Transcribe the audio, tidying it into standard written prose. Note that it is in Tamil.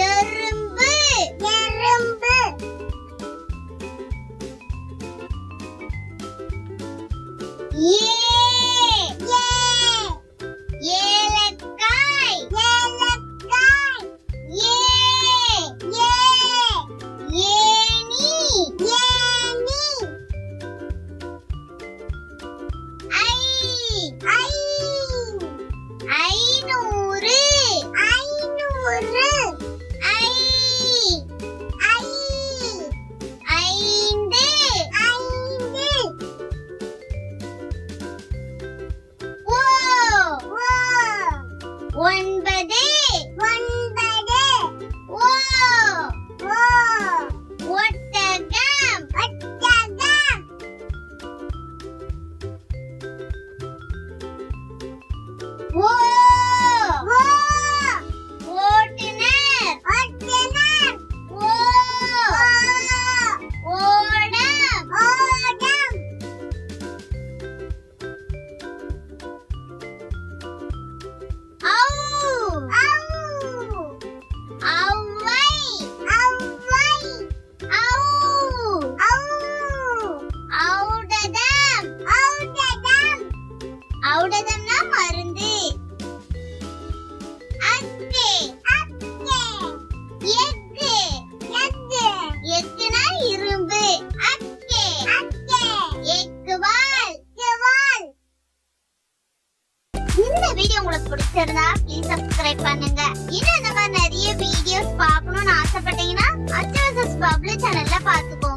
எறும்பு எறும்பு. ஏலக்காய் ஏலக்காய். ஏணி ஏணி. ஐநூறு ஐநூறு. ஐந்து ஐந்து. ஒன்பது ஒன்பது. ஒட்டகம் ஒட்டகம். ஓட்டுநர் ஓட்டுநர். ஓடம் ஓடம். ஔவை ஔவை. ஔடதம் ஔடதம். ஔடதம்னா மருந்து. அக்கு அக்கு. Egg egg. எக்குனா இரும்பு. அக்கு அக்கு. எக்குவால் எக்குவால். இந்த வீடியோ உங்களுக்கு பிடிச்சிருந்தா ப்ளீஸ் சப்ஸ்கிரைப் பண்ணுங்க. இன்னும் இந்த மாதிரி நிறைய வீடியோஸ் பார்க்கணும்னு ஆசைப்பட்டீங்கன்னா அச்சவசஸ் பப்ளிக் சேனல்ல பாத்துக்கோங்க.